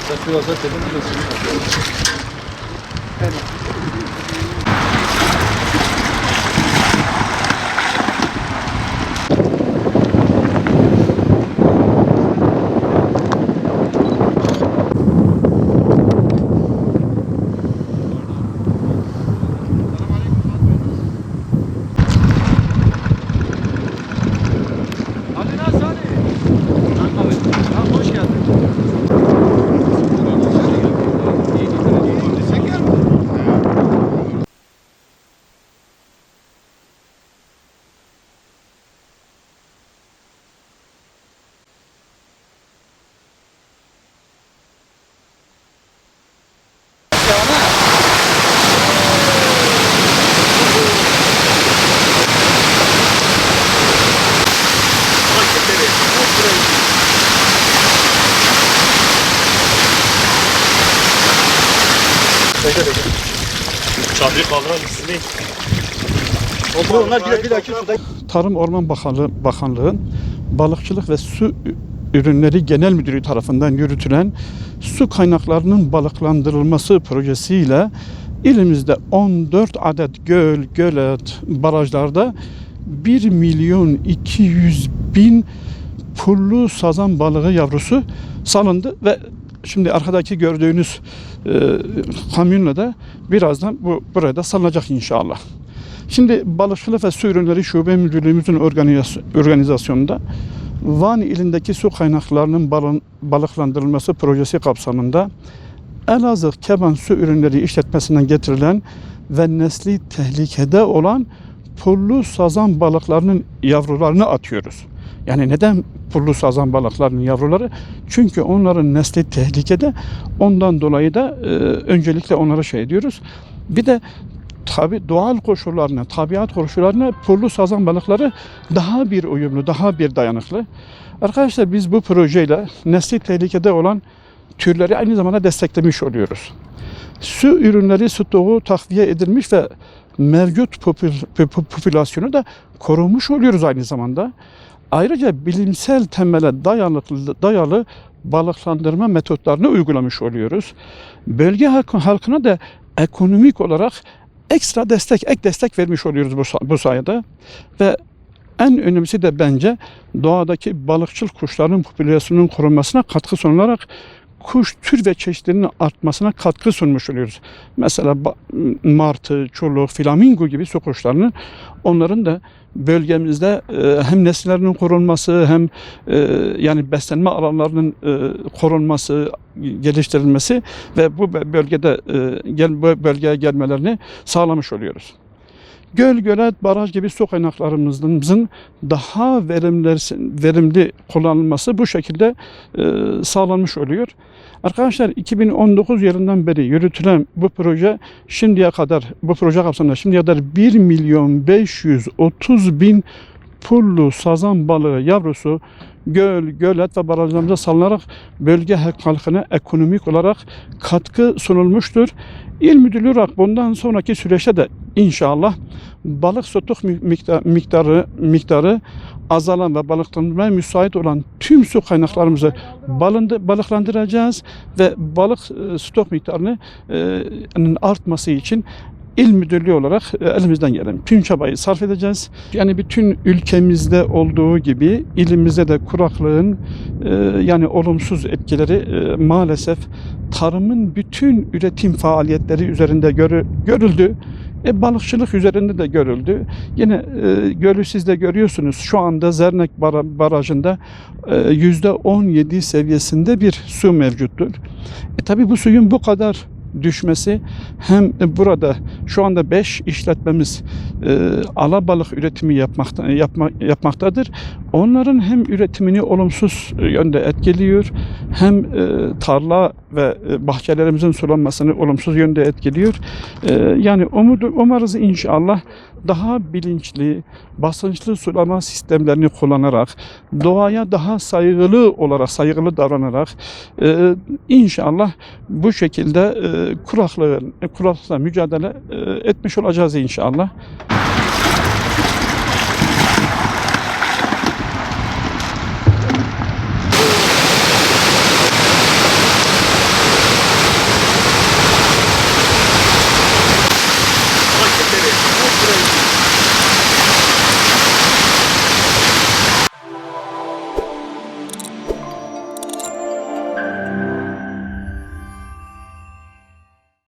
Biraz dedim biliyorsun. Çadırı kaldıran ikisini. Onlar bir dahaki suda. Tarım Orman Bakanlığı'nın Balıkçılık ve Su Ürünleri Genel Müdürlüğü tarafından yürütülen su kaynaklarının balıklandırılması projesiyle ilimizde 14 adet göl, gölet, barajlarda 1.200.000 pullu sazan balığı yavrusu salındı ve şimdi arkadaki gördüğünüz kamyonla da birazdan buraya da salınacak inşallah. Şimdi Balıkçılık ve Su Ürünleri Şube Müdürlüğümüzün organizasyonunda Van ilindeki su kaynaklarının balıklandırılması projesi kapsamında Elazığ Keban Su Ürünleri İşletmesi'nden getirilen ve nesli tehlikede olan pullu sazan balıklarının yavrularını atıyoruz. Yani neden pullu sazan balıklarının yavruları? Çünkü onların nesli tehlikede. Ondan dolayı da öncelikle onlara ediyoruz. Bir de tabi doğal koşullarına, tabiat koşullarına pullu sazan balıkları daha bir uyumlu, daha bir dayanıklı. Arkadaşlar biz bu projeyle nesli tehlikede olan türleri aynı zamanda desteklemiş oluyoruz. Su ürünleri stoğu takviye edilmiş ve mevcut popülasyonu da korumuş oluyoruz aynı zamanda. Ayrıca bilimsel temele dayalı balıklandırma metotlarını uygulamış oluyoruz. Bölge halkına da ekonomik olarak ekstra destek, ek destek vermiş oluyoruz bu sayede. Ve en önemlisi de bence doğadaki balıkçıl kuşların popülasyonunun korunmasına katkı sunarak kuş tür ve çeşitlerinin artmasına katkı sunmuş oluyoruz. Mesela martı, çoluk, flamingo gibi su kuşlarının onların da bölgemizde hem nesillerinin korunması hem yani beslenme alanlarının korunması, geliştirilmesi ve bu bölgede bu bölgeye gelmelerini sağlamış oluyoruz. Göl, gölet, baraj gibi su kaynaklarımızın daha verimli kullanılması bu şekilde sağlanmış oluyor. Arkadaşlar 2019 yılından beri yürütülen bu proje bu proje kapsamında şimdiye kadar 1.530.000 pullu sazan balığı yavrusu göl, gölet ve barajlarımıza salınarak bölge halkına ekonomik olarak katkı sunulmuştur. İl Müdürlüğü olarak bundan sonraki süreçte de inşallah balık stoğu miktarı azalan ve balıklandırmaya müsait olan tüm su kaynaklarımızı balıklandıracağız ve balık stok miktarının artması için İl Müdürlüğü olarak elimizden gelen tüm çabayı sarf edeceğiz. Yani bütün ülkemizde olduğu gibi ilimizde de kuraklığın yani olumsuz etkileri maalesef tarımın bütün üretim faaliyetleri üzerinde görüldü. Balıkçılık üzerinde de görüldü. Yine gölü siz de görüyorsunuz. Şu anda Zernek Barajı'nda %17 seviyesinde bir su mevcuttur. Tabii bu suyun bu kadar düşmesi hem burada şu anda 5 işletmemiz alabalık üretimi yapmaktadır. Onların hem üretimini olumsuz yönde etkiliyor hem tarla ve bahçelerimizin sulanmasını olumsuz yönde etkiliyor. Yani umarız inşallah daha bilinçli, basınçlı sulama sistemlerini kullanarak, doğaya daha saygılı davranarak inşallah bu şekilde kuraklıkla mücadele etmiş olacağız inşallah.